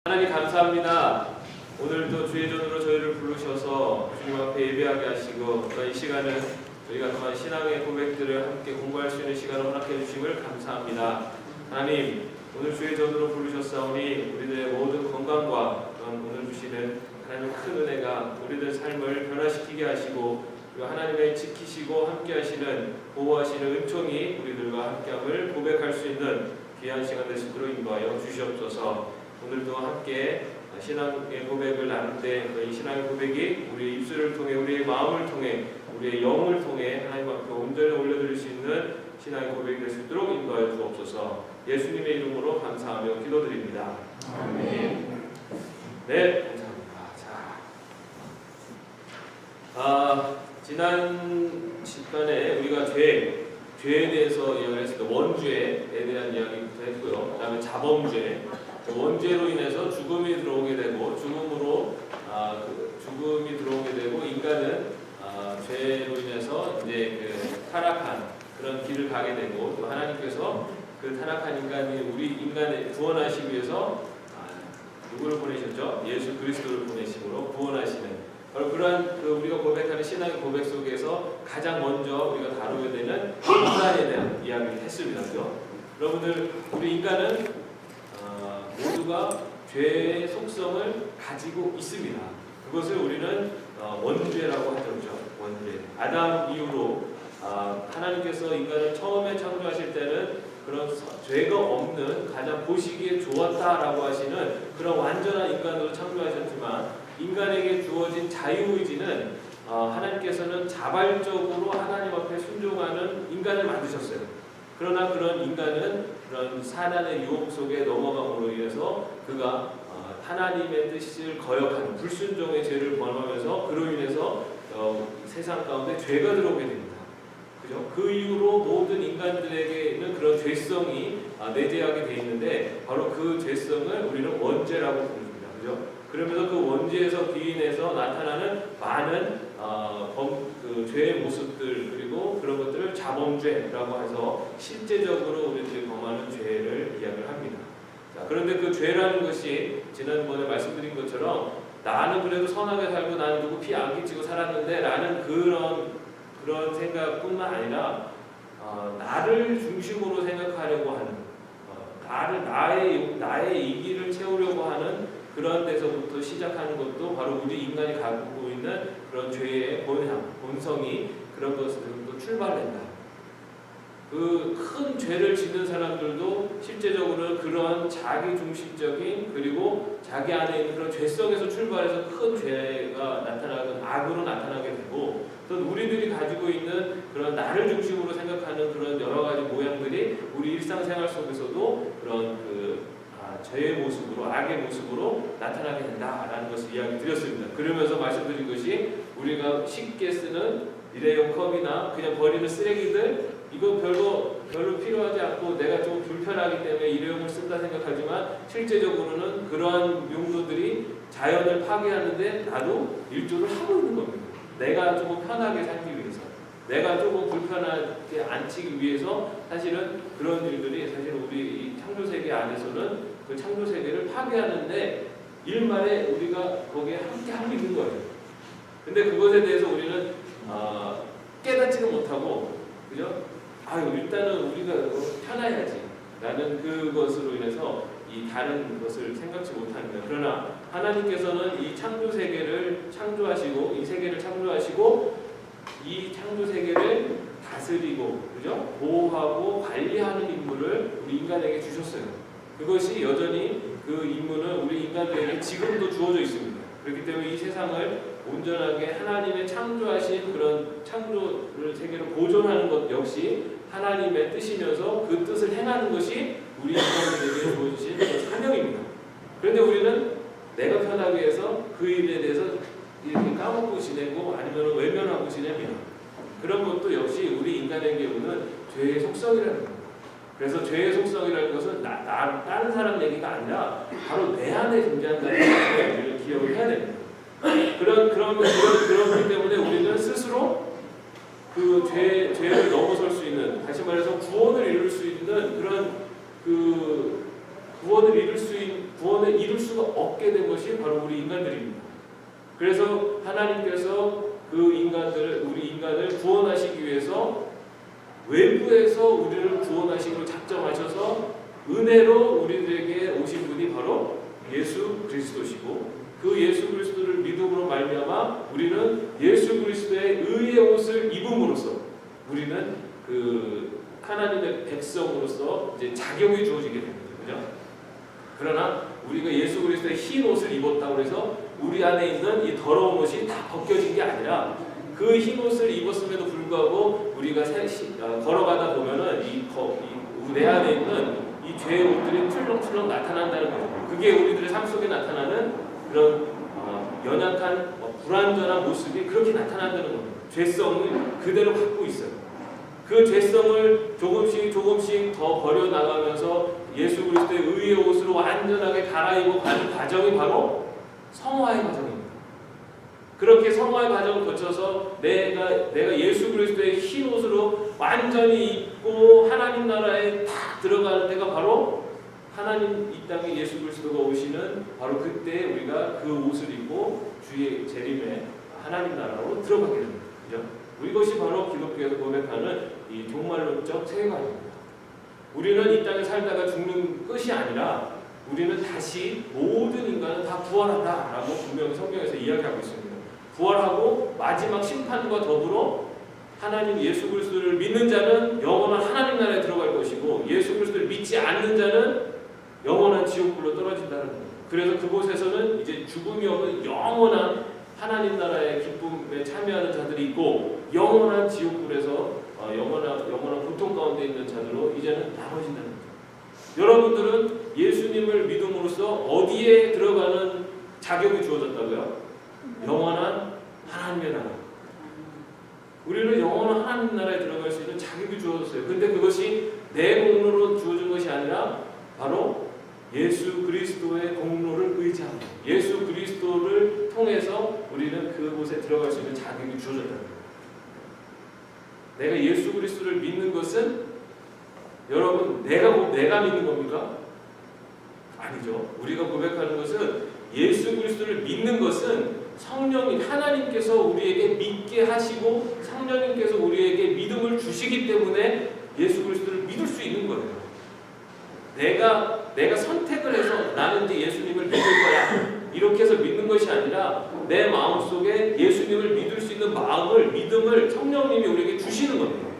하나님 감사합니다. 오늘도 주의 전으로 저희를 부르셔서 주님 앞에 예배하게 하시고 이 시간은 저희가 그동안 신앙의 고백들을 함께 공부할 수 있는 시간을 허락해 주심을 감사합니다. 하나님, 오늘 주의 전으로 부르셨사오니 우리들의 모든 건강과 오늘 주시는 하나님의 큰 은혜가 우리들 삶을 변화시키게 하시고 그리고 하나님의 지키시고 함께 하시는 보호하시는 은총이 우리들과 함께함을 고백할 수 있는 귀한 시간 될 수 있도록 인도하여 주시옵소서. 오늘도 함께 신앙의 고백을 나눌 때 이 신앙의 고백이 우리의 입술을 통해 우리의 마음을 통해 우리의 영을 통해 하나님 앞에 온전히 올려드릴 수 있는 신앙의 고백이 될 수 있도록 인도하여 주옵소서. 예수님의 이름으로 감사하며 기도드립니다. 아멘. 네, 감사합니다. 지난 시간에 우리가 죄에 대해서 이야기를 했습니다. 원죄에 대한 이야기부터 했고요. 그 다음에 자범죄, 원죄로 인해서 죽음이 들어오게 되고 죽음이 들어오게 되고 인간은 죄로 인해서 이제 타락한 그런 길을 가게 되고 또 하나님께서 그 타락한 우리 인간을 구원하시기 위해서 누구를 보내셨죠? 예수 그리스도를 보내심으로 구원하시는 바로 그러한 우리가 고백하는 신앙의 고백 속에서 가장 먼저 우리가 다루게 되는 인간에 대한 이야기를 했습니다. 그렇죠? 여러분들, 우리 인간은 모두가 죄의 속성을 가지고 있습니다. 그것을 우리는 원죄라고 하죠. 원죄. 아담 이후로 하나님께서 인간을 처음에 창조하실 때는 그런 죄가 없는 가장 보시기에 좋았다라고 하시는 그런 완전한 인간으로 창조하셨지만 인간에게 주어진 자유의지는 하나님께서는 자발적으로 하나님 앞에 순종하는 인간을 만드셨어요. 그러나 그런 인간은 그런 사단의 유혹 속에 넘어감으로 인해서 그가 하나님의 뜻을 거역하는 불순종의 죄를 범하면서 그로 인해서 세상 가운데 죄가 들어오게 됩니다. 그죠? 그 이후로 모든 인간들에게는 그런 죄성이 내재하게 돼 있는데 바로 그 죄성을 우리는 원죄라고 부릅니다. 그죠? 그러면서 그 원죄에서 기인해서 나타나는 많은 죄의 모습들 그리고 그런 것들을 자범죄라고 해서 실제적으로 우리들이 범하는 죄를 이야기를 합니다. 자, 그런데 그 죄라는 것이 지난번에 말씀드린 것처럼 나는 그래도 선하게 살고 나는 누구 피 안 끼치고 살았는데 라는 그런 생각뿐만 아니라 나를 중심으로 생각하려고 하는 나의 이기를 채우려고 하는 그런 데서부터 시작하는 것도 바로 우리 인간이 갖고 있는 그런 죄의 본성이 그런 것으로부터 출발된다. 그 큰 죄를 짓는 사람들도 실제적으로 그런 자기 중심적인 그리고 자기 안에 있는 그런 죄성에서 출발해서 큰 죄가 나타나고 악으로 나타나게 되고 또 우리들이 가지고 있는 그런 나를 중심으로 생각하는 그런 여러 가지 모양들이 우리 일상생활 속에서도 그런 죄의 모습으로 악의 모습으로 나타나게 된다라는 것을 이야기 드렸습니다. 그러면서 말씀드린 것이 우리가 쉽게 쓰는 일회용 컵이나 그냥 버리는 쓰레기들 이거 별로 필요하지 않고 내가 좀 불편하기 때문에 일회용을 쓴다 생각하지만 실제적으로는 그러한 용도들이 자연을 파괴하는데 나도 일조를 하고 있는 겁니다. 내가 조금 편하게 살기 위해서 내가 조금 불편하게 앉히기 위해서 사실은 그런 일들이 사실 우리 이 창조세계 안에서는 그 창조세계를 파괴하는데 일말에 우리가 거기에 함께 하고 있는 거예요. 근데 그것에 대해서 우리는 깨닫지는 못하고 그죠? 일단은 우리가 편해야지 라는 그것으로 인해서 이 다른 것을 생각지 못하는 거예요. 그러나 하나님께서는 이 창조세계를 창조하시고 이 세계를 창조하시고 이 창조세계를 다스리고 그죠? 보호하고 관리하는 임무를 우리 인간에게 주셨어요. 그것이 여전히 그 임무는 우리 인간들에게 지금도 주어져 있습니다. 그렇기 때문에 이 세상을 온전하게 하나님의 창조하신 그런 창조를 세계를 보존하는 것 역시 하나님의 뜻이면서 그 뜻을 행하는 것이 우리 인간들에게 주어지신 사명입니다. 그런데 우리는 내가 편하기 위해서 그 일에 대해서 이렇게 까먹고 지내고 아니면 외면하고 지냅니다. 그런 것도 역시 우리 인간에게 오는 죄의 속성이라는 겁니다. 그래서 죄의 속성이라는 것은 다른 사람 얘기가 아니라 바로 내 안에 존재한다는 것을 우리는 기억을 해야 됩니다. 그렇기 때문에 우리는 스스로 그 죄를 넘어설 수 있는, 다시 말해서 구원을 이룰 수 있는 그런 구원을 이룰 수 구원을 이룰 수가 없게 된 것이 바로 우리 인간들입니다. 그래서 하나님께서 그 인간들을, 우리 인간을 구원하시기 위해서 외부에서 우리를 구원하시기로 작정하셔서 은혜로 우리들에게 오신 분이 바로 예수 그리스도시고, 그 예수 그리스도를 믿음으로 말미암아 우리는 예수 그리스도의 의의 옷을 입음으로써 우리는 그 하나님의 백성으로서 이제 자격이 주어지게 됩니다. 그죠? 그러나 우리가 예수 그리스도의 흰 옷을 입었다고 해서 우리 안에 있는 이 더러운 옷이 다 벗겨진 게 아니라, 그 흰 옷을 입었음에도 불구하고 우리가 걸어가다 보면은 내 안에 있는 이 죄의 옷들이 출렁출렁 나타난다는 거예요. 그게 우리들의 삶 속에 나타나는 그런 연약한 불완전한 모습이 그렇게 나타난다는 겁니다. 죄성을 그대로 갖고 있어요. 그 죄성을 조금씩 더 버려나가면서 예수 그리스도의 의의 옷으로 완전하게 갈아입고 가는 과정이 바로 성화의 과정입니다. 그렇게 성화의 과정을 거쳐서 내가 예수 그리스도의 흰 옷으로 완전히 입고 하나님 나라에 딱 들어가는 때가 바로 하나님 이 땅에 예수 그리스도가 오시는 바로 그때 우리가 그 옷을 입고 주의 재림에 하나님 나라로 들어가게 됩니다. 그죠? 이것이 바로 기독교에서 고백하는 이 종말론적 세계관입니다. 우리는 이 땅에 살다가 죽는 끝이 아니라 우리는 다시 모든 인간은 다 부활한다라고 분명히 성경에서 이야기하고 있습니다. 부활하고 마지막 심판과 더불어 하나님 예수 그리스도를 믿는 자는 영원한 하나님 나라에 들어갈 것이고, 예수 그리스도를 믿지 않는 자는 영원한 지옥불로 떨어진다는 거예요. 그래서 그곳에서는 이제 죽음이 없는 영원한 하나님 나라의 기쁨에 참여하는 자들이 있고, 영원한 지옥불에서 영원한 고통 가운데 있는 자들로 이제는 나눠진다는 거죠. 여러분들은 예수님을 믿음으로써 어디에 들어가는 자격이 주어졌다고요? 영원한 하나님의 나라. 우리는 영원한 하나님 나라에 들어갈 수 있는 자격이 주어졌어요. 근데 그것이 내 공로로 주어진 것이 아니라 바로 예수 그리스도의 공로를 의지합니다. 예수 그리스도를 통해서 우리는 그곳에 들어갈 수 있는 자격이 주어졌다는 거예요. 내가 예수 그리스도를 믿는 것은 여러분 내가 믿는 겁니까? 아니죠. 우리가 고백하는 것은 예수 그리스도를 믿는 것은 성령님 하나님께서 우리에게 믿게 하시고 성령님께서 우리에게 믿음을 주시기 때문에 예수 그리스도를 믿을 수 있는 거예요. 내가 선택을 해서 나는 이제 예수님을 믿을 거야 이렇게 해서 믿는 것이 아니라 내 마음속에 예수님을 믿을 수 있는 믿음을 성령님이 우리에게 주시는 겁니다.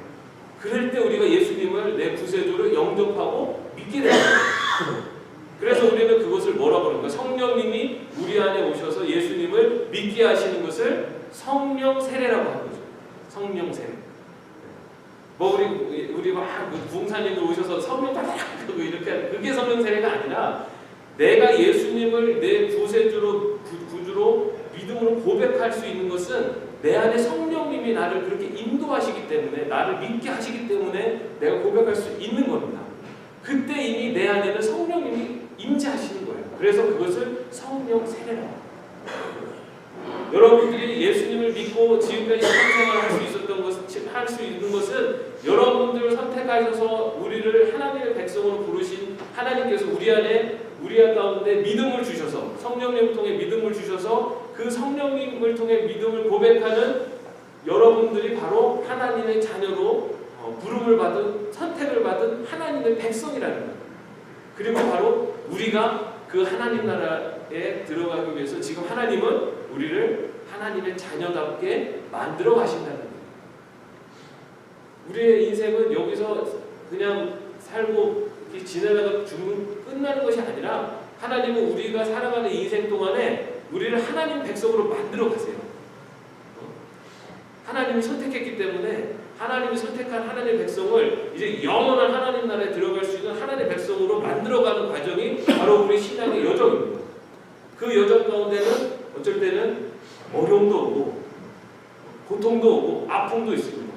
그럴 때 우리가 예수님을 내 구세주로 영접하고 믿게 되는 거예요. 그래서 우리는 그것을 뭐라고 그러는가? 성령님이 우리 안에 오셔서 예수님을 믿게 하시는 것을 성령 세례라고 하는 거죠. 성령 세례. 우리 막 부흥사님들 오셔서 성령 받으라고 이렇게 하는, 그게 성령 세례가 아니라 내가 예수님을 내 구세주로 구주로 믿음으로 고백할 수 있는 것은 내 안에 성령님이 나를 그렇게 인도하시기 때문에, 나를 믿게 하시기 때문에 내가 고백할 수 있는 겁니다. 그때 이미 내 안에는 성령님이 임재하시는 거예요. 그래서 그것을 성령 세례라고 합니다. 여러분들이 예수님을 믿고 지금까지 신앙생활을 할 수 있는 것은 여러분들을 선택하셔서 우리를 하나님의 백성으로 부르신 하나님께서 우리 가운데 믿음을 주셔서, 성령님을 통해 믿음을 주셔서 그 성령님을 통해 믿음을 고백하는 여러분들이 바로 하나님의 자녀로 부름을 받은, 선택을 받은 하나님의 백성이라는 거예요. 그리고 바로 우리가 그 하나님 나라에 들어가기 위해서 지금 하나님은 우리를 하나님의 자녀답게 만들어 가신다는 거예요. 우리의 인생은 여기서 그냥 살고 이렇게 지내다가 끝나는 것이 아니라 하나님은 우리가 살아가는 인생 동안에 우리를 하나님 백성으로 만들어 가세요. 하나님이 선택했기 때문에 하나님이 선택한 하나님의 백성을 이제 영원한 하나님 나라에 들어갈 수 있는 하나님의 백성으로 만들어가는 과정이 바로 우리 신앙의 여정입니다. 그 여정 가운데는 어쩔 때는 어려움도 오고 고통도 오고 아픔도 있습니다.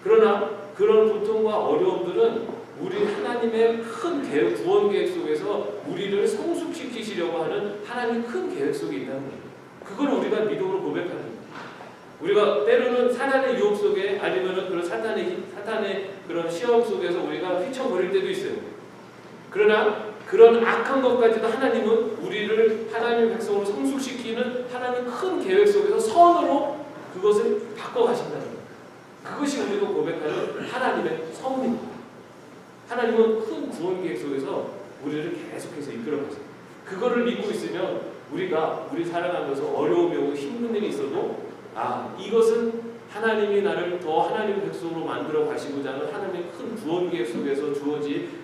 그러나 그런 고통과 어려움들은 우리 하나님의 큰 계획, 구원 계획 속에서 우리를 성숙시키시려고 하는 하나님의 큰 계획 속에 있다는 거예요. 그걸 우리가 믿음으로 고백하는 거예요. 우리가 때로는 사단의 유혹 속에, 아니면은 그런 사탄의 그런 시험 속에서 우리가 휘청거릴 때도 있어요. 그러나 그런 악한 것까지도 하나님은 우리를 하나님의 백성으로 성숙시키는 하나님의 큰 계획 속에서 선으로 그것을 바꿔가신다는 거예요. 그것이 우리가 고백하는 하나님의 섭리입니다. 하나님은 큰 구원 계획 속에서 우리를 계속해서 이끌어가세요. 그거를 믿고 있으면 우리 살아가면서 어려움이 오고 힘든 일이 있어도 이것은 하나님이 나를 더 하나님의 백성으로 만들어 가시고자 하는 하나님의 큰 구원 계획 속에서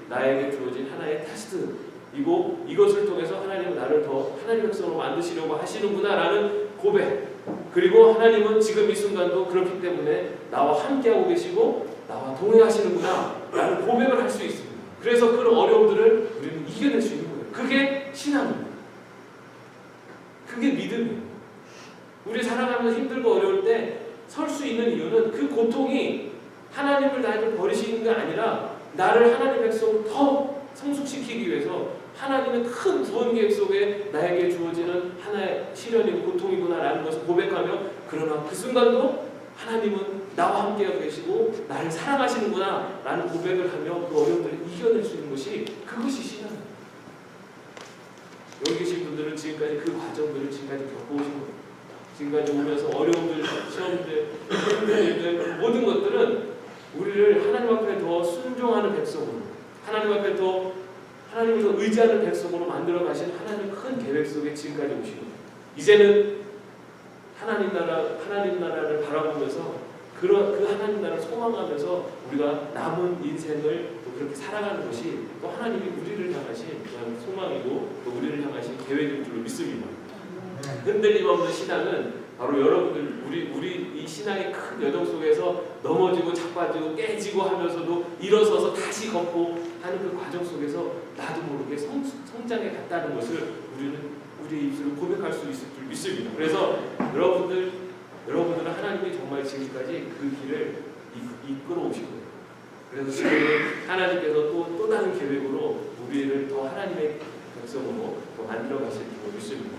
나에게 주어진 하나의 테스트이고, 이것을 통해서 하나님은 나를 더 하나님의 백성으로 만드시려고 하시는구나라는 고백. 그리고 하나님은 지금 이 순간도 그렇기 때문에 나와 함께하고 계시고 나와 동행하시는구나 라는 고백을 할 수 있습니다. 그래서 그런 어려움들을 우리는 이겨낼 수 있는 거예요. 그게 신앙입니다. 그게 믿음이에요. 우리 살아가면서 힘들고 어려울 때 설 수 있는 이유는 그 고통이 하나님을 나에게 버리시는 게 아니라 나를 하나님의 백성으로 더 성숙시키기 위해서 하나님의 큰 구원 계획 속에 나에게 주어지는 하나의 시련이고 고통이구나라는 것을 고백하며, 그러나 그 순간도 하나님은 나와 함께 계시고 나를 사랑하시는구나 라는 고백을 하며 그 어려움들을 이겨낼 수 있는 것이, 그것이 신앙입니다. 여기 계신 분들은 지금까지 그 과정들을 지금까지 겪어오신 거예요. 지금까지 오면서 어려움들, 시험들, 힘든 모든 것들은 우리를 하나님 앞에 더 순종하는 백성으로, 하나님 앞에 더 하나님을 더 의지하는 백성으로 만들어 가신 하나님의 큰 계획 속에 지금까지 오신 거예요. 이제는 하나님 나라를 바라보면서 그 하나님 나라를 소망하면서 우리가 남은 인생을 또 그렇게 살아가는 것이 또 하나님이 우리를 향하신 소망이고 또 우리를 향하신 계획인 줄로 믿습니다. 흔들림 없는 신앙은 바로 여러분들 우리 이 신앙의 큰 여정 속에서 넘어지고 자빠지고 깨지고 하면서도 일어서서 다시 걷고 하는 그 과정 속에서 나도 모르게 성장해 갔다는 것을 우리의 입술로 고백할 수 있을 줄 믿습니다. 그래서 여러분들은 하나님이 정말 지금까지 그 길을 이끌어 오신 거예요. 그래서 지금 하나님께서 또 다른 계획으로 우리를 더 하나님의 백성으로 더 만들어 가실 줄 믿습니다.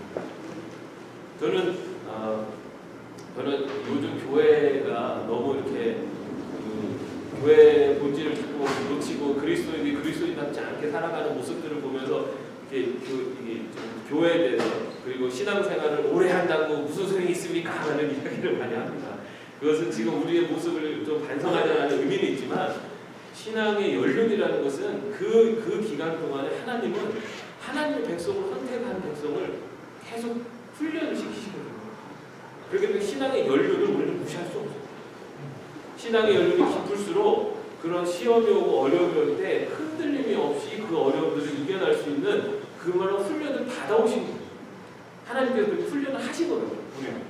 저는 요즘 교회가 너무 이렇게 교회 본질을 자꾸 놓치고 그리스도인답지 않게 살아가는 모습들을 보면서 이게 교회에 대해서, 그리고 신앙생활을 오래 한다고 무슨 소용이 있습니까? 하는 이야기를 많이 합니다. 그것은 지금 우리의 모습을 좀 반성하자는 의미는 있지만, 신앙의 연륜이라는 것은 그 기간 동안에 하나님은 하나님의 백성을 선택한 백성을 계속 훈련을 시키시거든요. 그렇기 때문에 신앙의 연륜을 우리는 무시할 수 없어요. 신앙의 연륜이 깊을수록 그런 시험이 오고 어려움이 올 때 흔들림이 없이 그 어려움들을 이겨낼 수 있는 그만한 훈련을 받아오신 거예요. 하나님께서 그 훈련을 하시거든요. 우리는.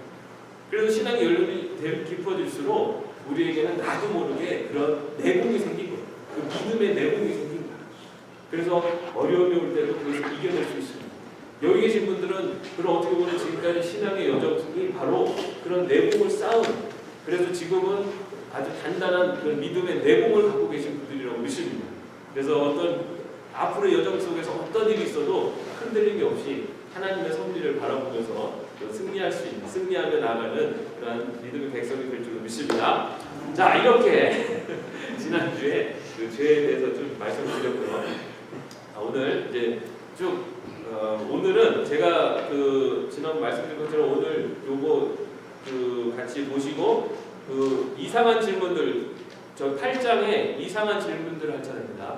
그래서 신앙의 연륜이 깊어질수록 우리에게는 나도 모르게 그런 내공이 생긴 거예요. 그 믿음의 내공이 생긴 거예요. 그래서 어려움이 올 때도 그것을 이겨낼 수 있습니다. 여기 계신 분들은 그런 어떻게 보면 지금까지 신앙의 여정이 바로 그런 내공을 쌓은, 그래서 지금은 아주 단단한 그런 믿음의 내공을 갖고 계신 분들이라고 믿습니다. 그래서 앞으로의 여정 속에서 어떤 일이 있어도 흔들림이 없이 하나님의 섭리를 바라보면서 승리하며 나아가는 그런 믿음의 백성이 될 줄로 믿습니다. 자, 이렇게 지난주에 그 죄에 대해서 좀 말씀을 드렸고요. 오늘 이제 오늘은 제가 지난 말씀드린 것처럼 오늘 요거 같이 보시고 이상한 질문들, 저 8장에 이상한 질문들을 할 차례입니다.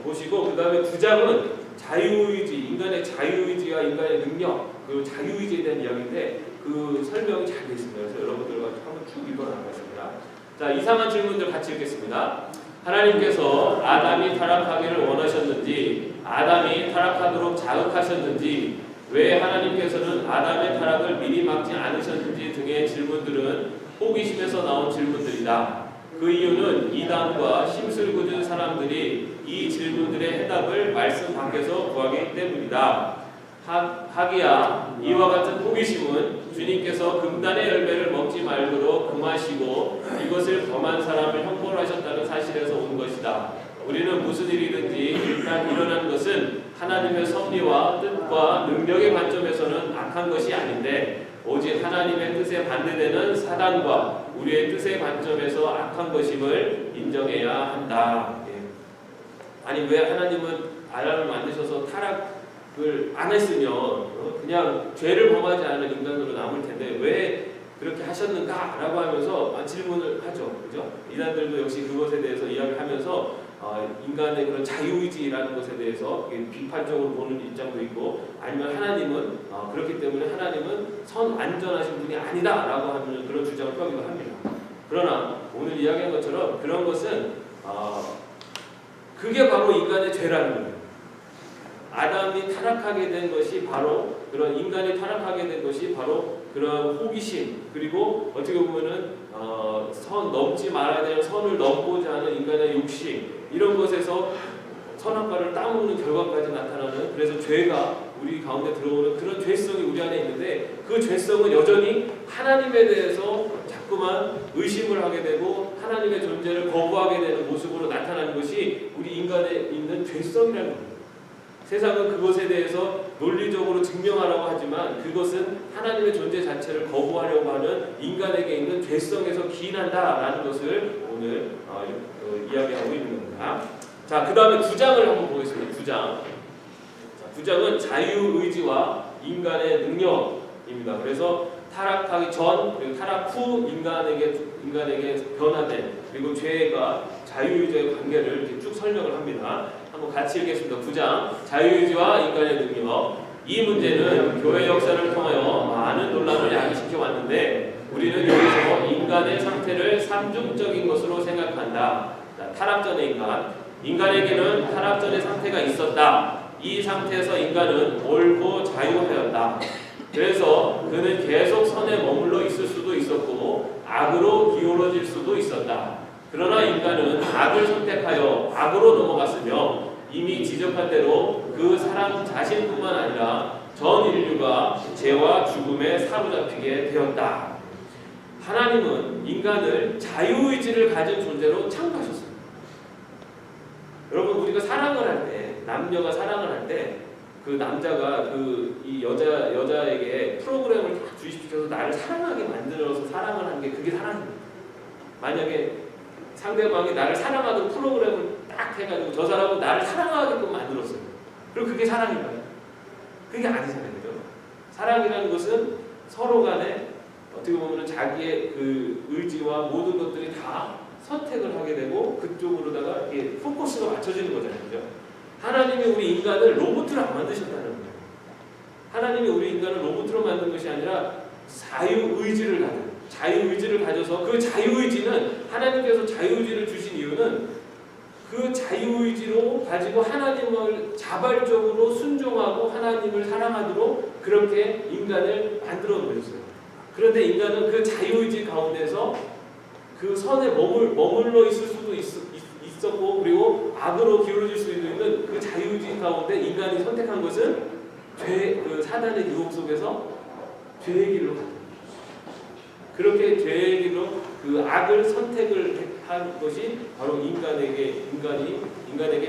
보시고 그 다음에 9장은 자유의지, 인간의 자유의지와 인간의 능력, 그 자유의지에 대한 이야기인데 그 설명이 잘 되어 있습니다. 그래서 여러분들과 한번 쭉 읽어나가겠습니다. 자, 이상한 질문들 같이 읽겠습니다. 하나님께서 아담이 타락하기를 원하셨는지, 아담이 타락하도록 자극하셨는지, 왜 하나님께서는 아담의 타락을 미리 막지 않으셨는지 등의 질문들은 호기심에서 나온 질문들이다. 그 이유는 이단과 심술궂은 사람들이 이 질문들의 해답을 말씀 밖에서 구하기 때문이다. 하기야 이와 같은 호기심은 주님께서 금단의 열매를 먹지 말도록 금하시고 이것을 범한 사람을 형벌하셨다는 사실에서 온 것이다. 우리는 무슨 일이든지 일단 일어난 것은 하나님의 섭리와 뜻과 능력의 관점에서는 악한 것이 아닌데 오직 하나님의 뜻에 반대되는 사단과 우리의 뜻의 관점에서 악한 것임을 인정해야 한다. 아니 왜 하나님은 아담을 만드셔서 타락을 안 했으면 그냥 죄를 범하지 않은 인간으로 남을 텐데 왜 그렇게 하셨는가라고 하면서 질문을 하죠. 그죠? 이단들도 역시 그것에 대해서 이야기하면서 인간의 그런 자유의지라는 것에 대해서 비판적으로 보는 입장도 있고, 아니면 하나님은 그렇기 때문에 하나님은 완전하신 분이 아니다라고 하는 그런 주장을 펴기도 합니다. 그러나 오늘 이야기한 것처럼 그런 것은 그게 바로 인간의 죄라는 거예요. 아담이 타락하게 된 것이 바로 그런 인간이 타락하게 된 것이 바로 그런 호기심, 그리고 어떻게 보면은 선 넘지 말아야 될 선을 넘고자 하는 인간의 욕심, 이런 것에서 선악과를 따먹는 결과까지 나타나는, 그래서 죄가 우리 가운데 들어오는 그런 죄성이 우리 안에 있는데, 그 죄성은 여전히 하나님에 대해서 자꾸만 의심을 하게 되고 하나님의 존재를 거부하게 되는 모습으로 나타나는 것이 우리 인간에 있는 죄성이라는 겁니다. 세상은 그것에 대해서 논리적으로 증명하라고 하지만 그것은 하나님의 존재 자체를 거부하려고 하는 인간에게 있는 죄성에서 기인한다라는 것을 오늘 이야기하고 있는 겁니다. 자, 그 다음에 9장을 한번 보겠습니다. 9장. 9장은 자유의지와 인간의 능력입니다. 그래서 타락하기 전 그리고 타락 후 인간에게 변화된, 그리고 죄가 자유의지의 관계를 이렇게 쭉 설명을 합니다. 한번 같이 읽겠습니다. 9장 자유의지와 인간의 능력. 이 문제는 교회 역사를 통하여 많은 논란을 야기시켜 왔는데 우리는 여기서 인간의 상태를 삼중적인 것으로 생각한다. 타락 전의 인간에게는 타락 전의 상태가 있었다. 이 상태에서 인간은 옳고 자유하였다. 그래서 그는 계속 선에 머물러 있을 수도 있었고 악으로 기울어질 수도 있었다. 그러나 인간은 악을 선택하여 악으로 넘어갔으며 이미 지적한 대로 그 사람 자신뿐만 아니라 전 인류가 죄와 죽음에 사로잡히게 되었다. 하나님은 인간을 자유의지를 가진 존재로 창조하셨습니다. 여러분, 우리가 사랑을 할 때, 남녀가 사랑을 할 때 그 남자가 이 여자에게 프로그램을 딱 주입시켜서 나를 사랑하게 만들어서 사랑을 하는 게 그게 사랑입니다. 만약에 상대방이 나를 사랑하던 프로그램을 딱 해가지고 저 사람은 나를 사랑하게끔 만들었어요. 그럼 그게 사랑인가요? 그게 아니잖아요. 그죠? 사랑이라는 것은 서로 간에 어떻게 보면 자기의 그 의지와 모든 것들이 다 선택을 하게 되고 그쪽으로다가 이렇게 포커스가 맞춰지는 거잖아요. 그죠? 하나님이 우리 인간을 로봇으로 안 만드셨다는 거예요. 하나님이 우리 인간을 로봇으로 만든 것이 아니라 자유의지를 가져서, 그 자유의지는 하나님께서 자유의지를 주신 이유는 그 자유의지로 가지고 하나님을 자발적으로 순종하고 하나님을 사랑하도록 그렇게 인간을 만들어 놓으셨어요. 그런데 인간은 그 자유의지 가운데서 그 선에 머물러 있을 수도 있었고, 그리고 악으로 기울어질 수 있는 그 자유의지 가운데 인간이 선택한 것은 그 사단의 유혹 속에서 죄의 길로 갔다. 그렇게 죄의 길로 그 악을 선택을 한 것이 바로 인간에게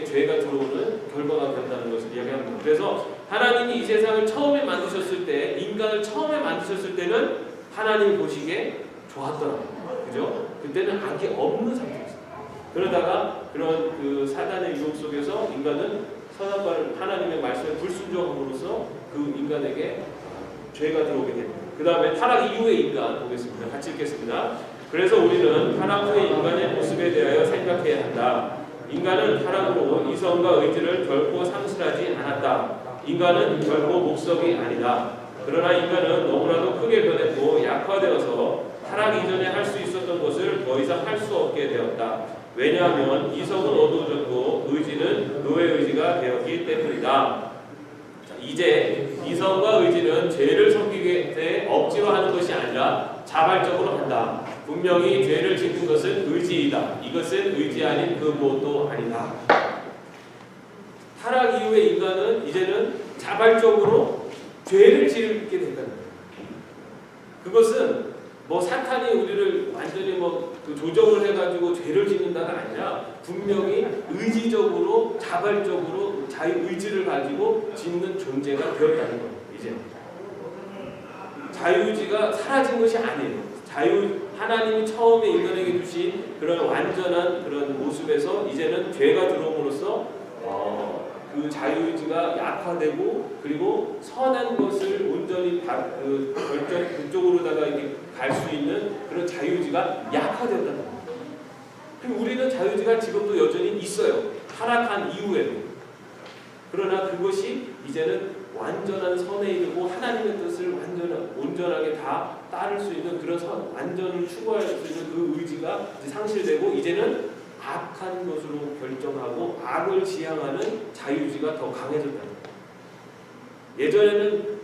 죄가 들어오는 결과가 된다는 것을 이야기합니다. 그래서 하나님이 이 세상을 처음에 만드셨을 때, 인간을 처음에 만드셨을 때는 하나님이 보시기에 좋았더라고요. 그죠? 그때는 악이 없는 상태였어요. 그러다가 그런 그 사단의 유혹 속에서 인간은 선악과를, 하나님의 말씀에 불순종함으로써 그 인간에게 죄가 들어오게 됩니다. 그 다음에 타락 이후의 인간 보겠습니다. 같이 읽겠습니다. 그래서 우리는 타락 후의 인간의 모습에 대하여 생각해야 한다. 인간은 타락으로 이성과 의지를 결코 상실하지 않았다. 인간은 결코 목석이 아니다. 그러나 인간은 너무나도 크게 변했고 약화되어서 타락 이전에 할 수 있었던 것을 더 이상 할 수 없게 되었다. 왜냐하면 이성은 어두워졌고 의지는 노예 의지가 되었기 때문이다. 자, 이제 이성과 의지는 죄를 섬기게 돼 억지로 하는 것이 아니라 자발적으로 한다. 분명히 죄를 짓는 것은 의지이다. 이것은 의지 아닌 그 무엇도 아니다. 타락 이후의 인간은 이제는 자발적으로 죄를 짓게 된다는 거예요. 그것은 사탄이 우리를 완전히 그 조정을 해가지고 죄를 짓는다가 아니라 분명히 의지적으로 자발적으로 자유 의지를 가지고 짓는 존재가 되었다는 거예요. 이제 자유의지가 사라진 것이 아니에요. 하나님이 처음에 인간에게 주신 그런 완전한 그런 모습에서 이제는 죄가 들어옴으로써 그 자유의지가 약화되고 그리고 선한 것을 온전히 그쪽으로다가 이렇게 갈 수 있는 그런 자유의지가 약화되었다는 겁니다. 그리고 우리는 자유의지가 지금도 여전히 있어요. 타락한 이후에도. 그러나 그것이 이제는 완전한 선에 이르고 하나님의 뜻을 온전하게 다 따를 수 있는 그런 완전을 추구할 수 있는 그 의지가 이제 상실되고 이제는 악한 것으로 결정하고 악을 지향하는 자유의지가 더 강해졌다는 거예요. 예전에는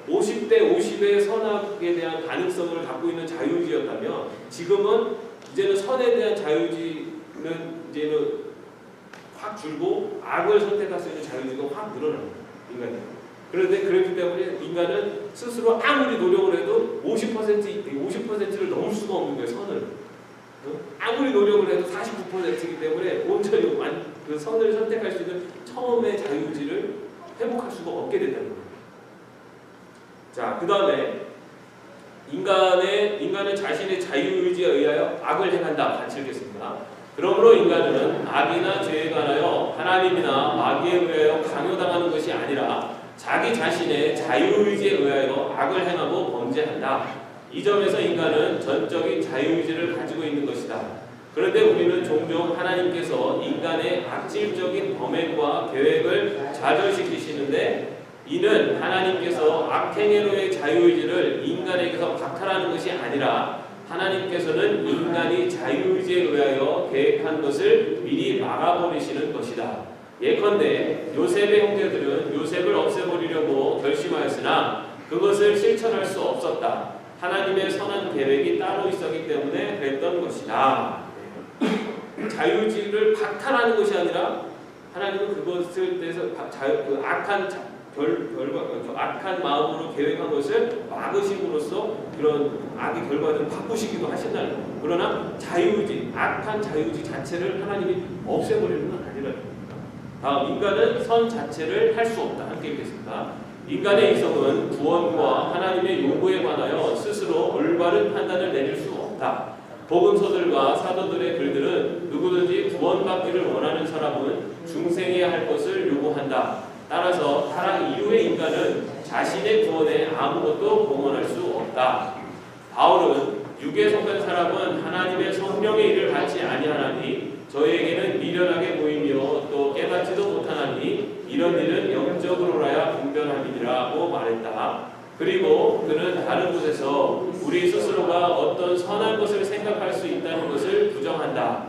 50대 50의 선악에 대한 가능성을 갖고 있는 자유의지였다면 지금은 이제는 선에 대한 자유의지는 이제는 확 줄고 악을 선택할 수 있는 자유의지가 확 늘어납니다. 인간이. 그런데 그렇기 때문에 인간은 스스로 아무리 노력을 해도 50%를 넘을 수가 없는 거예요. 선을. 아무리 노력을 해도 49%이기 때문에 온전히 그 선을 선택할 수 있는 처음의 자유의지를 회복할 수가 없게 된다는 거예요. 자, 그 다음에 인간은 자신의 자유의지에 의하여 악을 행한다. 같이 읽겠습니다. 그러므로 인간은 악이나 죄에 관하여 하나님이나 마귀에 의하여 강요당하는 것이 아니라 자기 자신의 자유의지에 의하여 악을 행하고 범죄한다. 이 점에서 인간은 전적인 자유의지를 가지고 있는 것이다. 그런데 우리는 종종 하나님께서 인간의 악질적인 범행과 계획을 좌절시키시는데 이는 하나님께서 악행회로의 자유의지를 인간에게서 박탈하는 것이 아니라 하나님께서는 인간이 자유의지에 의하여 계획한 것을 미리 막아버리시는 것이다. 예컨대 요셉의 형제들은 요셉을 없애버리려고 결심하였으나 그것을 실천할 수 없었다. 하나님의 선한 계획이 따로 있었기 때문에 그랬던 것이다. 자유의지를 박탈하는 것이 아니라 하나님은 그것을 대해서 악한 마음으로 계획한 것을 막으심으로써 그런 악의 결과들을 바꾸시기도 하신다는 거예요. 그러나 자유의지, 악한 자유의지 자체를 하나님이 없애버리는 건 아니라는 겁니다. 다음, 인간은 선 자체를 할 수 없다. 함께 읽겠습니다. 인간의 이성은 구원과 하나님의 요구에 관하여 스스로 올바른 판단을 내릴 수 없다. 복음서들과 사도들의 글들은 누구든지 구원받기를 원하는 사람은 중생해야 할 것을 요구한다. 따라서 타락 이후의 인간은 자신의 구원에 아무것도 공헌할 수 없다. 바울은 육에 속한 사람은 하나님의 성령의 일을 받지 아니하나니 저희에게는 미련하게 보이며 또 깨닫지도 못하나니 이런 일은 영적으로라야 분별함이니라고 말했다. 그리고 그는 다른 곳에서 우리 스스로가 어떤 선한 것을 생각할 수 있다는 것을 부정한다.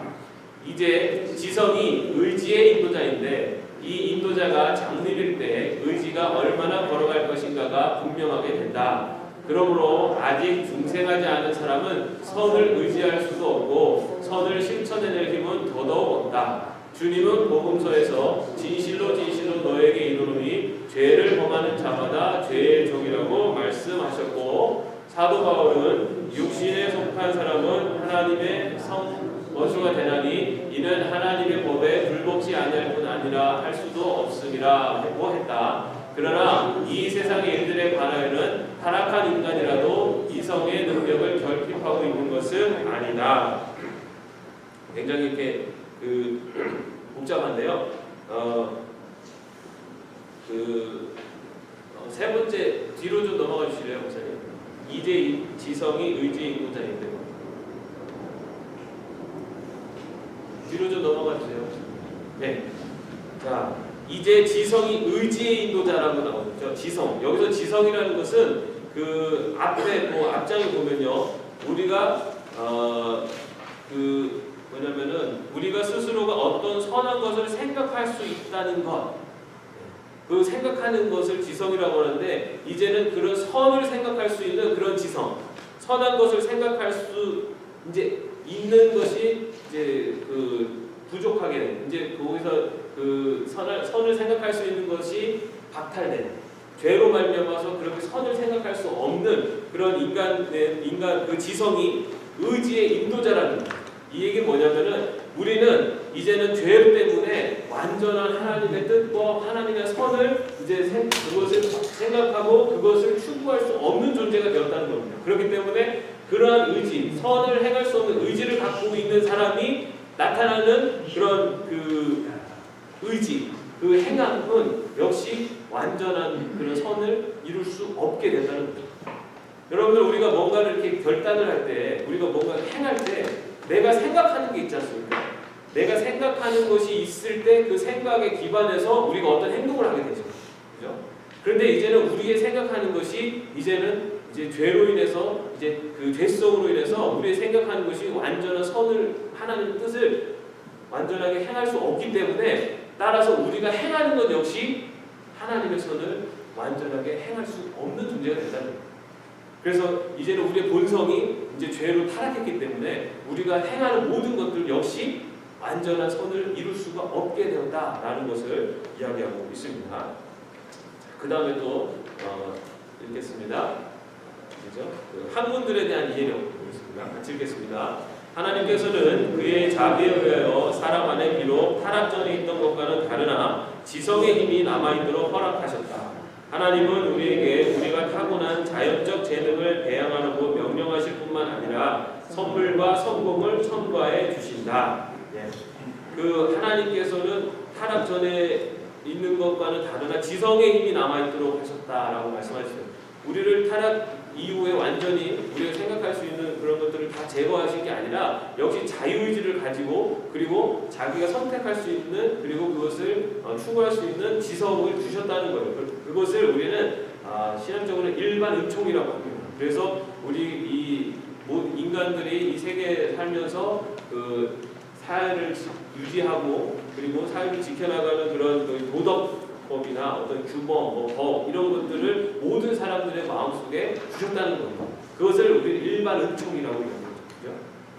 이제 지성이 의지의 인도자인데 이 인도자가 장립일 때 의지가 얼마나 걸어갈 것인가가 분명하게 된다. 그러므로 아직 중생하지 않은 사람은 선을 의지할 수도 없고 선을 실천해낼 힘은 더더욱 없다. 주님은 복음서에서 진실로 진실로 너에게 이르노니 죄를 범하는 자마다 죄의 종이라고 말씀하셨고 사도 바울은 육신에 속한 사람은 하나님의 원수가 되나니 이는 하나님의 법에 불복지 아니할 뿐 아니라 할 수도 없음이라고 했다. 그러나 이 세상의 일들에 관하여는 타락한 인간이라도 이성의 능력을 결핍하고 있는 것은 아니다. 굉장히 이렇게 복잡한데요. 세 번째 뒤로 좀 넘어가 주실래요, 목사님? 이제 지성이 의지의 인도자인데 뒤로 좀 넘어가 주세요. 네. 자, 이제 지성이 의지의 인도자라고 나오죠. 지성. 여기서 지성이라는 것은 그 앞에 앞장에 보면요, 우리가 뭐냐면은 우리가 스스로가 어떤 선한 것을 생각할 수 있다는 것, 그 생각하는 것을 지성이라고 하는데 이제는 그런 선을 생각할 수 있는 그런 지성, 선한 것을 생각할 수 이제 있는 것이 이제 부족하게 이제 거기서 선을 생각할 수 있는 것이 박탈된 죄로 말미암아서 그렇게 선을 생각할 수 없는 그런 인간 그 지성이 의지의 인도자라는 거예요. 이 얘기는 뭐냐면은 우리는 이제는 죄 때문에 완전한 하나님의 뜻과 하나님의 선을 이제 그것을 생각하고 그것을 추구할 수 없는 존재가 되었다는 겁니다. 그렇기 때문에 그러한 의지, 선을 행할 수 없는 의지를 갖고 있는 사람이 나타나는 그런 의지, 그 행함은 역시 완전한 그런 선을 이룰 수 없게 된다는 거죠. 여러분들 우리가 뭔가를 이렇게 결단을 할 때, 우리가 뭔가를 행할 때 내가 생각하는 게 있지 않습니까? 내가 생각하는 것이 있을 때 그 생각에 기반해서 우리가 어떤 행동을 하게 되죠. 그죠? 그런데 이제는 우리의 생각하는 것이 이제는 이제 죄로 인해서 이제 그 죄성으로 인해서 우리의 생각하는 것이 완전한 선을 하나님의 뜻을 완전하게 행할 수 없기 때문에 따라서 우리가 행하는 것 역시 하나님의 선을 완전하게 행할 수 없는 존재가 된다는 거예요. 그래서 이제는 우리의 본성이 이제 죄로 타락했기 때문에 우리가 행하는 모든 것들 역시 완전한 선을 이룰 수가 없게 되었다라는 것을 이야기하고 있습니다. 그 다음에 또 읽겠습니다. 그죠? 학문들에 대한 이해력 보겠습니다. 같이 읽겠습니다. 하나님께서는 그의 자비에 의하여 사람 안에 비록 타락 전에 있던 것과는 다르나 지성의 힘이 남아있도록 허락하셨다. 하나님은 우리에게 우리가 타고난 자연적 재능을 배양하라고 명령하실 뿐만 아니라 선물과 성공을 첨가해 주신다. 그 하나님께서는 타락 전에 있는 것과는 다르나 지성의 힘이 남아있도록 하셨다라고 말씀하셨어요. 우리를 타락 이후에 완전히 우리가 생각할 수 있는 그런 것들을 다 제거하신 게 아니라 역시 자유의지를 가지고 그리고 자기가 선택할 수 있는 그리고 그것을 추구할 수 있는 지성을 주셨다는 거예요. 그것을 우리는 신앙적으로 일반 은총이라고 합니다. 그래서 우리 이 인간들이 이 세계에 살면서 그 사회를 유지하고 그리고 사회를 지켜나가는 그런 도덕법이나 어떤 규범, 법 이런 것들을 모든 사람들의 마음속에 주셨다는 겁니다. 그것을 우리는 일반 은총이라고 얘기합니다.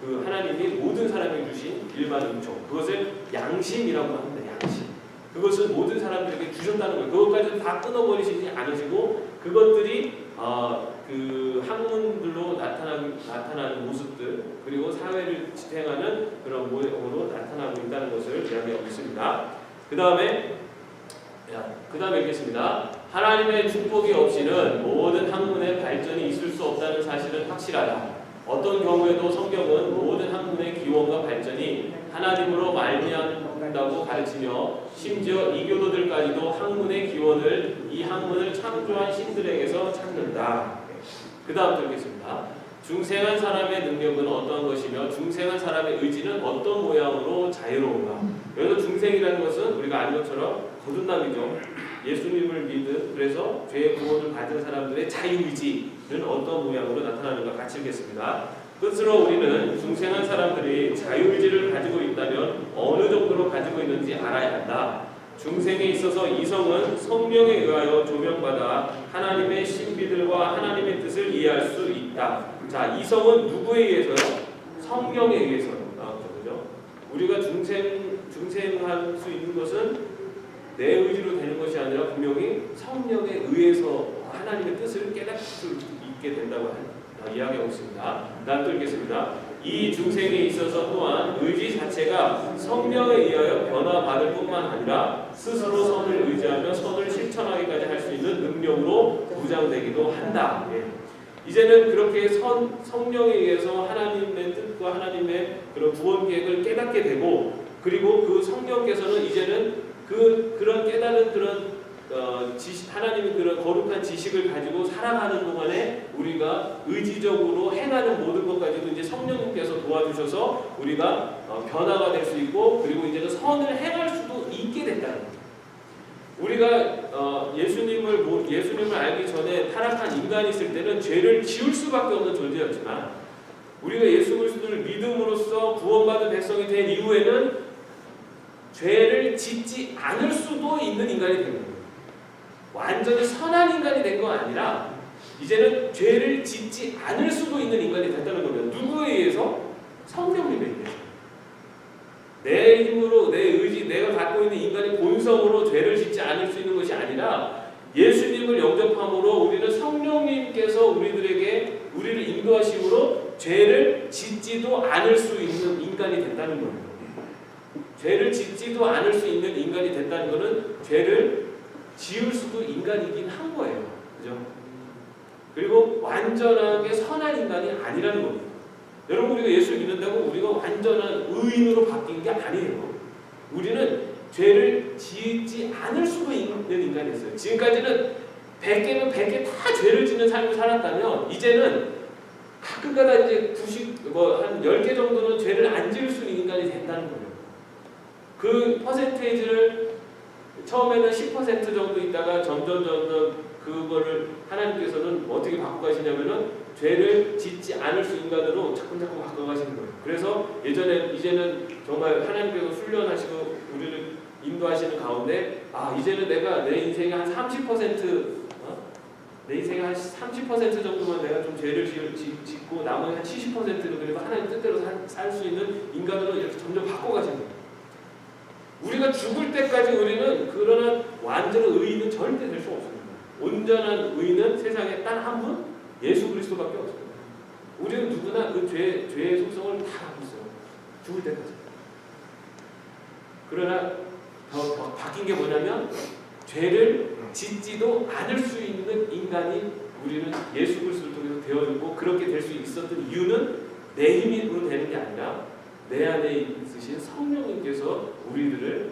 그 하나님이 모든 사람에게 주신 일반 은총, 그것을 양심이라고 합니다. 양심. 그것은 모든 사람들에게 주셨다는 거예요. 그것까지는 다 끊어버리시지 않으시고 그것들이 그 학문들로 나타나는 모습들 그리고 사회를 지탱하는 그런 모형으로 나타나고 있다는 것을 이야기하고 있습니다. 그 다음에 읽겠습니다. 하나님의 축복이 없이는 모든 학문의 발전이 있을 수 없다는 사실은 확실하다. 어떤 경우에도 성경은 모든 학문의 기원과 발전이 하나님으로 말미암는다고 가르치며 심지어 이교도들까지도 학문의 기원을 이 학문을 창조한 신들에게서 찾는다. 그 다음 읽겠습니다. 중생한 사람의 능력은 어떤 것이며 중생한 사람의 의지는 어떤 모양으로 자유로운가. 여기서 중생이라는 것은 우리가 아는 것처럼 거듭남이죠. 예수님을 믿은 그래서 죄의 구원을 받은 사람들의 자유의지는 어떤 모양으로 나타나는가 같이 읽겠습니다. 끝으로 우리는 중생한 사람들이 자유의지를 가지고 있다면 어느 정도로 가지고 있는지 알아야 한다. 중생에 있어서 이성은 성령에 의하여 조명받아 하나님의 신비들과 하나님의 뜻을 이해할 수 있다. 자, 이성은 누구에 의해서요? 성령에 의해서 나왔죠. 그죠? 우리가 중생할 수 있는 것은 내 의지로 되는 것이 아니라 분명히 성령에 의해서 하나님의 뜻을 깨닫을 수 있게 된다고 이야기하고 있습니다. 난 또 읽겠습니다. 이 중생에 있어서 또한 의지 자체가 성령에 의하여 변화받을 뿐만 아니라 스스로 선을 의지하며 선을 실천하기까지 할 수 있는 능력으로 부장되기도 한다. 이제는 그렇게 성령에 의해서 하나님의 뜻과 하나님의 그런 구원 계획을 깨닫게 되고 그리고 그 성령께서는 이제는 그런 깨달은 그런 하나님의 그런 거룩한 지식을 가지고 살아가는 동안에 우리가 의지적으로 행하는 모든 것까지도 이제 성령님께서 도와주셔서 우리가 변화가 될 수 있고 그리고 이제는 선을 행할 수도 있게 된다는 거예요. 우리가 예수님을 알기 전에 타락한 인간이 있을 때는 죄를 지을 수밖에 없는 존재였지만 우리가 예수 그리스도를 믿음으로써 구원받은 백성이 된 이후에는 죄를 짓지 않을 수도 있는 인간이 된 거예요. 완전히 선한 인간이 된 건 아니라 이제는 죄를 짓지 않을 수도 있는 인간이 됐다는 겁니다. 누구에 의해서? 성령님에 의해서. 내 힘으로, 내 의지, 내가 갖고 있는 인간의 본성으로 죄를 짓지 않을 수 있는 것이 아니라 예수님을 영접함으로 우리는 성령님께서 우리를 인도하심으로 죄를 짓지도 않을 수 있는 인간이 된다는 겁니다. 죄를 짓지도 않을 수 있는 인간이 됐다는 것은 죄를 지을 수도 인간이긴 한 거예요. 그죠? 그리고 완전하게 선한 인간이 아니라는 겁니다. 여러분 우리가 예수를 믿는다고 우리가 완전한 의인으로 바뀐 게 아니에요. 우리는 죄를 짓지 않을 수도 있는 인간이었어요. 지금까지는 100개면 100개 다 죄를 짓는 삶을 살았다면 이제는 가끔가다 이제 한 10개 정도는 죄를 안 지을 수 있는 인간이 된다는 거예요. 그 퍼센테이지를 처음에는 10% 정도 있다가 점점 그거를 하나님께서는 어떻게 바꿔가시냐면은 죄를 짓지 않을 수 인간으로 자꾸 바꿔가시는 거예요. 그래서 이제는 정말 하나님께서 훈련하시고 우리를 인도하시는 가운데 이제는 내가 내 인생의 한 30% 내 인생의 한 30% 정도만 내가 좀 죄를 짓고 나머지 한 70%를 그래도 하나님 뜻대로 살 수 있는 인간으로 이렇게 점점 바꿔가시는 거예요. 우리가 죽을 때까지 우리는 그러나 완전한 의인은 절대 될 수 없습니다. 온전한 의인은 세상에 단 한 분, 예수 그리스도밖에 없습니다. 우리는 누구나 그 죄의 속성을 다 갖고 있어요. 죽을 때까지. 그러나 더 바뀐 게 뭐냐면 죄를 짓지도 않을 수 있는 인간이 우리는 예수 그리스도를 통해서 되어지고 그렇게 될 수 있었던 이유는 내 힘으로 되는 게 아니라 내 안에 있으신 성령님께서 우리들을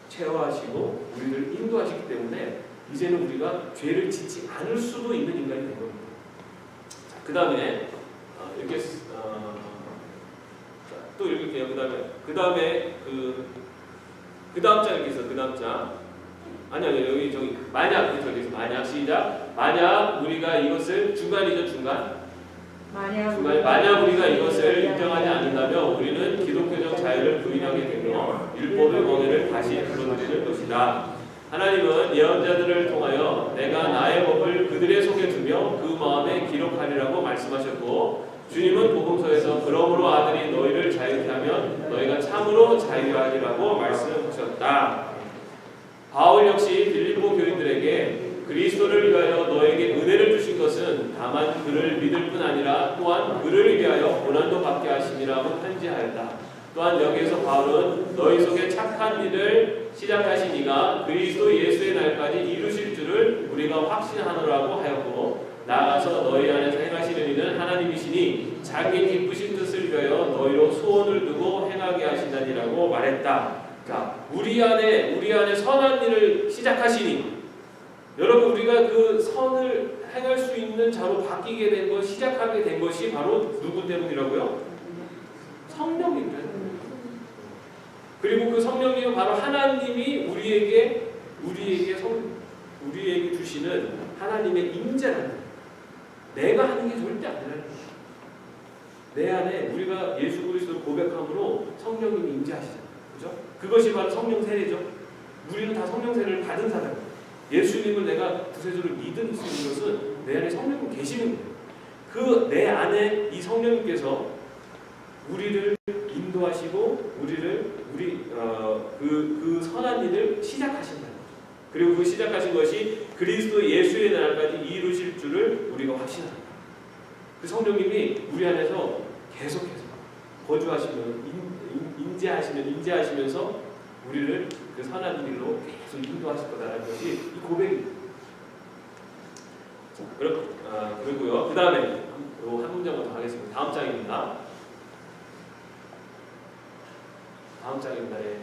체화하시고 우리를 인도하시기 때문에 이제는 우리가 죄를 짓지 않을 수도 있는 인간이 된 겁니다. 그 다음에 이렇게 또 읽을게요. 그 다음에 그 다음 장 여기 있어. 그 다음 장 아니요 여기 만약 시작. 만약 우리가 이것을 중간이죠. 만약 우리가 이것을 인정하지 않는다면 우리는 기독교적 자유를 부인하게 되며 율법의 멍에를 다시 불어들이는 것이다. 하나님은 예언자들을 통하여 내가 나의 법을 그들의 속에 두며 그 마음에 기록하리라고 말씀하셨고 주님은 복음서에서 그러므로 아들이 너희를 자유케 하면 너희가 참으로 자유하리라고 말씀하셨다. 바울 역시 빌립보 교인들에게 그리스도를 위하여 너에게 은혜를 주신 것은 다만 그를 믿을 뿐 아니라 또한 그를 위하여 고난도 받게 하심이라고 편지하였다. 또한 여기에서 바울은 너희 속에 착한 일을 시작하신 이가 그리스도 예수의 날까지 이루실 줄을 우리가 확신하노라고 하였고 나아가서 너희 안에서 행하시는 이는 하나님이시니 자기 기쁘신 뜻을 위하여 너희로 소원을 두고 행하게 하신다니라고 말했다. 자, 우리 안에 선한 일을 시작하시니 여러분 우리가 그 선을 행할 수 있는 자로 바뀌게 된 것, 시작하게 된 것이 바로 누구 때문이라고요? 성령님 때문에. 그리고 그 성령님은 바로 하나님이 우리에게 주시는 하나님의 임재라는 거예요. 내가 하는 게 절대 아니라는 거예요. 내 안에 우리가 예수 그리스도를 고백함으로 성령님이 임재하시잖아요. 그죠? 그것이 바로 성령 세례죠. 우리는 다 성령 세례를 받은 사람이에요. 예수님을 내가 구세주를 믿을 수 있는 것은 내 안에 성령님 계시는 거예요. 그 내 안에 이 성령님께서 우리를 인도하시고 그 선한 일을 시작하신다는 거죠. 그리고 그 시작하신 것이 그리스도 예수의 날까지 이루실 줄을 우리가 확신합니다. 그 성령님이 우리 안에서 계속해서 거주하시면 인재하시면서 우리를 그 선한 일로 계속 인도하실 거다라는 것이 이 고백입니다. 그리고요. 그 다음에 한 문장만 더 하겠습니다. 다음 장입니다.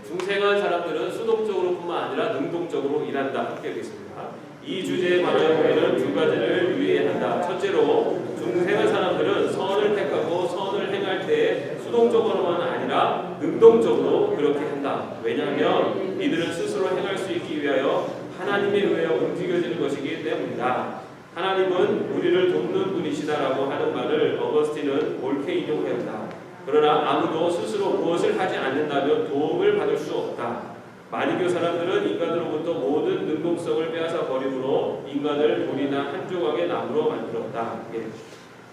중생한 사람들은 수동적으로뿐만 아니라 능동적으로 일한다. 함께 읽겠습니다. 이 주제에 관하여 우리는 두 가지를 유의한다. 첫째로 중생한 사람들은 선을 택하고 선을 행할 때에 수동적으로만 아니라 능동적으로 그렇게 한다. 왜냐하면 이들은 스스로 행할 수 있기 위하여 하나님에 의하여 움직여지는 것이기 때문이다. 하나님은 우리를 돕는 분이시다라고 하는 말을 어거스틴은 옳게 인용하였다. 그러나 아무도 스스로 무엇을 하지 않는다면 도움을 받을 수 없다. 마니교 사람들은 인간으로부터 모든 능동성을 빼앗아 버림으로 인간을 돌이나 한 조각의 나무로 만들었다. 예.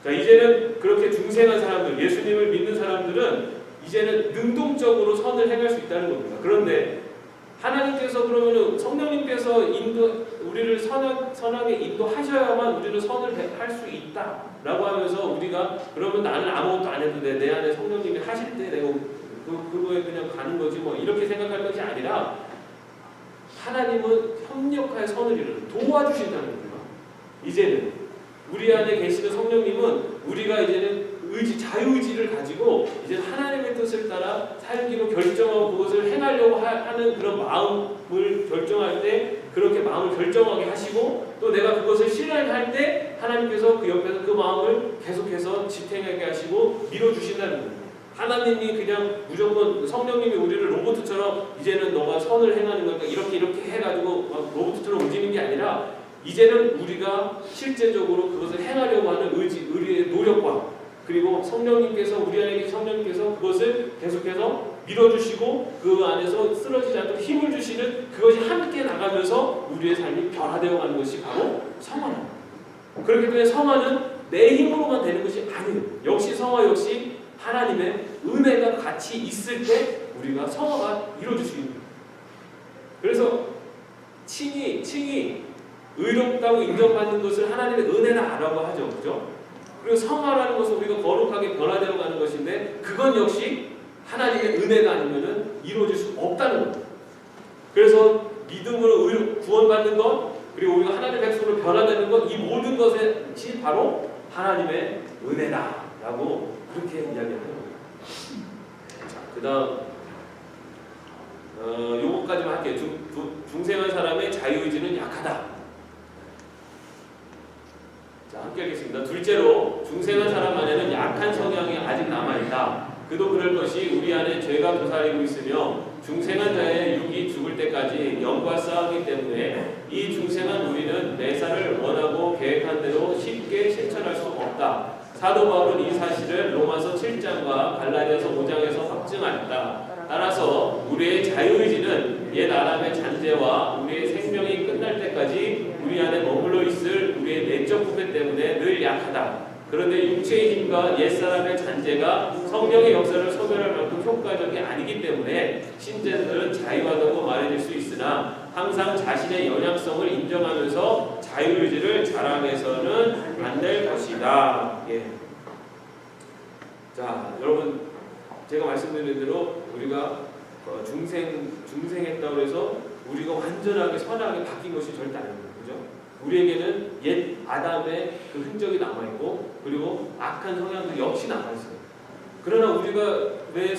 자, 이제는 그렇게 중생한 사람들, 예수님을 믿는 사람들은 이제는 능동적으로 선을 행할 수 있다는 겁니다. 그런데 하나님께서 그러면은 성령님께서 우리를 선하게 인도하셔야만 우리는 선을 할 수 있다라고 하면서 우리가 그러면 나는 아무것도 안 해도 돼. 내 안에 성령님이 하실 때 내가 그거에 그냥 가는 거지 뭐 이렇게 생각할 것이 아니라 하나님은 협력하여 선을 이루는 도와주신다는 겁니다. 이제는 우리 안에 계시는 성령님은 우리가 이제는 의지, 자유의지를 가지고 이제 하나님의 뜻을 따라 살기로 결정하고 그것을 행하려고 하는 그런 마음을 결정할 때 그렇게 마음을 결정하게 하시고 또 내가 그것을 실행할 때 하나님께서 그 옆에서 그 마음을 계속해서 지탱하게 하시고 밀어주신다는 거예요. 하나님이 그냥 무조건 성령님이 우리를 로봇처럼 이제는 너가 선을 행하는 거니까 이렇게 해가지고 막 로봇처럼 움직이는 게 아니라 이제는 우리가 실제적으로 그것을 행하려고 하는 의리의 노력과 그리고 성령님께서 우리 안에 계신 성령님께서 그것을 계속해서 밀어주시고 그 안에서 쓰러지지 않도록 힘을 주시는 그것이 함께 나가면서 우리의 삶이 변화되어 가는 것이 바로 성화입니다. 그렇기 때문에 성화는 내 힘으로만 되는 것이 아니에요. 역시 성화 역시 하나님의 은혜가 같이 있을 때 우리가 성화가 이루어질 수 있는 거예요. 그래서 칭이 의롭다고 인정받는 것을 하나님의 은혜라고 하죠. 그죠? 그리고 성화라는 것은 우리가 거룩하게 변화되어 가는 것인데 그건 역시 하나님의 은혜가 아니면 이루어질 수 없다는 겁니다. 그래서 믿음으로 구원받는 것 그리고 우리가 하나님의 백성으로 변화되는 것 이 모든 것이 바로 하나님의 은혜다라고 그렇게 이야기하는 거예요. 자, 그 다음 요거까지만 할게요. 중생한 사람의 자유의지는 약하다. 자, 함께 하겠습니다. 둘째로 중생한 사람 안에는 약한 성향이 아직 남아있다. 그도 그럴 것이 우리 안에 죄가 도사리고 있으며 중생한 자의 육이 죽을 때까지 영과 싸우기 때문에 이 중생한 우리는 매사를 원하고 계획한 대로 쉽게 실천할 수 없다. 사도 바울은 이 사실을 로마서 7장과 갈라디아서 5장에서 확증하였다. 따라서 우리의 자유의지는 옛 아담의 잔재와 우리의 생명이 끝날 때까지 우리 안에 머물러 있을 우리의 내적 부패 때문에 늘 약하다. 그런데 육체의 힘과 옛사람의 잔재가 성령의 역사를 소멸할 만큼 효과적이 아니기 때문에 신자들은 자유하다고 말해줄 수 있으나 항상 자신의 연약성을 인정하면서 자유의지를 자랑해서는 안 될 것이다. 예. 자, 여러분 제가 말씀드린 대로 우리가 중생했다고 해서 우리가 완전하게 선하게 바뀐 것이 절대 아닙니다. 그죠? 우리에게는 옛 아담의 그 흔적이 남아있고 그리고 악한 성향도 역시 남아있어요. 그러나 우리가 왜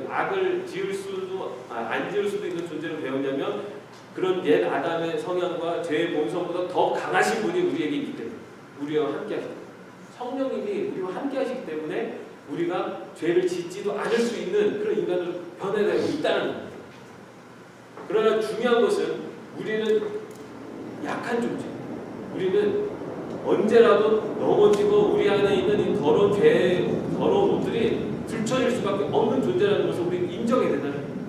악을 지을 수도 안 지을 수도 있는 존재로 배웠냐면 그런 옛 아담의 성향과 죄의 본성보다 더 강하신 분이 우리에게 있기 때문에 우리와 함께 하시기 때문에 성령님이 우리와 함께 하시기 때문에 우리가 죄를 짓지도 않을 수 있는 그런 인간으로 변해되고 있다는 겁니다. 그러나 중요한 것은 우리는 약한 존재. 우리는 언제라도 넘어지고 우리 안에 있는 이 더러운 옷들이 들춰질 수밖에 없는 존재라는 것을 우리는 인정해야 된다는 겁니다.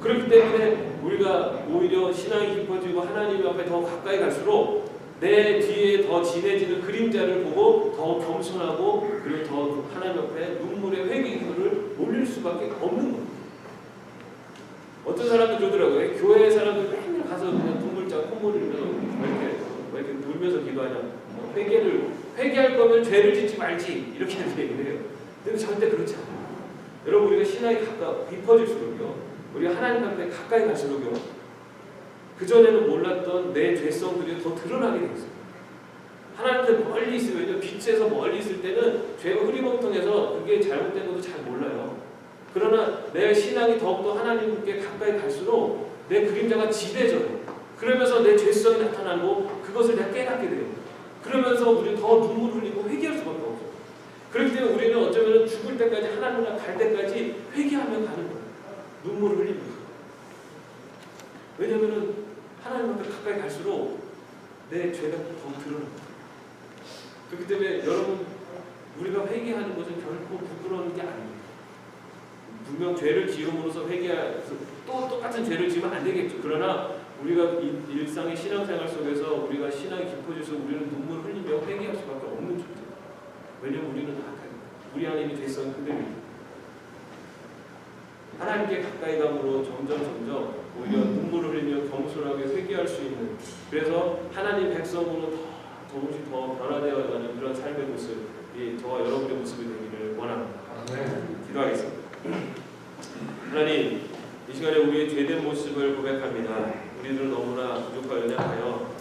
그렇기 때문에 우리가 오히려 신앙이 깊어지고 하나님 앞에 더 가까이 갈수록 내 뒤에 더 진해지는 그림자를 보고 더 겸손하고 그리고 더 하나님 앞에 눈물의 회개를 올릴 수밖에 없는 겁니다. 어떤 사람들 그러더라고요. 교회 사람들 맨날 가서 그냥 눈물 짜고 콧물 흘리면서 왜 이렇게 울면서 기도하냐. 회개할 거면 죄를 짓지 말지 이렇게 얘기를 해요. 근데 절대 그렇지 않아요. 여러분 우리가 신앙이 깊어질수록요. 우리가 하나님 앞에 가까이 갈수록요. 그전에는 몰랐던 내 죄성들이 더 드러나게 되었어요. 하나님한테 멀리 있으면요. 빛에서 멀리 있을 때는 죄가 흐리멍텅해서 그게 잘못된 것도 잘 몰라요. 그러나 내 신앙이 더욱더 하나님께 가까이 갈수록 내 그림자가 진해져요. 그러면서 내 죄성이 나타나고 그것을 내가 깨닫게 돼요. 그러면서 우리는 더 눈물을 흘리고 회개할 수밖에 없어요. 그렇기 때문에 우리는 어쩌면 죽을 때까지 하나님과 갈 때까지 회개하며 가는 거예요. 눈물을 흘리면서. 왜냐하면 하나님 앞에 가까이 갈수록 내 죄가 더 드러납니다. 그렇기 때문에 여러분 우리가 회개하는 것은 결코 부끄러운 게 아닙니다. 분명 죄를 지음으로써 회개해서 또 똑같은 죄를 지으면 안 되겠죠. 그러나 우리가 일상의 신앙생활 속에서 우리가 신앙이 깊어져서 우리는 눈물을 흘리며 회개할 수밖에 없는 존재입니다. 왜냐하면 우리는 악하니까. 우리 안에 있는 죄성이 흔들립니다. 하나님께 가까이 감으로 점점 오히려 눈물을 흘리며 겸손하게 회개할 수 있는 그래서 하나님 백성으로 조금씩 더 변화되어가는 그런 삶의 모습이 저와 여러분의 모습이 되기를 원합니다. 기도하겠습니다. 하나님 이 시간에 우리의 죄된 모습을 고백합니다. 우리들은 너무나 부족하여 연약하여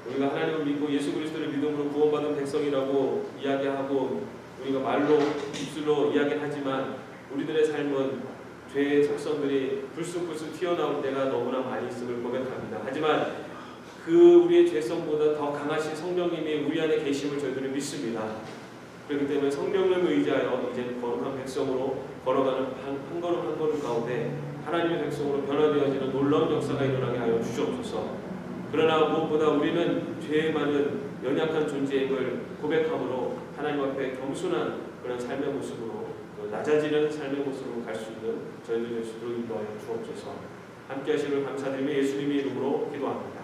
우리가 하나님을 믿고 예수 그리스도를 믿음으로 구원받은 백성이라고 이야기하고 우리가 말로 입술로 이야기를 하지만 우리들의 삶은 죄의 속성들이 불쑥불쑥 튀어나올 때가 너무나 많이 있음을 고백합니다. 하지만 그 우리의 죄성보다 더 강하신 성령님이 우리 안에 계심을 저희들은 믿습니다. 그렇기 때문에 성령님을 의지하여 이제 거룩한 백성으로 걸어가는 한 걸음 한 걸음 가운데 하나님의 백성으로 변화되어지는 놀라운 역사가 일어나게 하여 주시옵소서. 그러나 무엇보다 우리는 죄에 많은 연약한 존재임을 고백함으로 하나님 앞에 겸손한 그런 삶의 모습으로 낮아지는 삶의 모습으로 갈 수 있는 저희들 될 수 있도록 인도하여 주옵소서. 함께 하시길 감사드리며 예수님의 이름으로 기도합니다.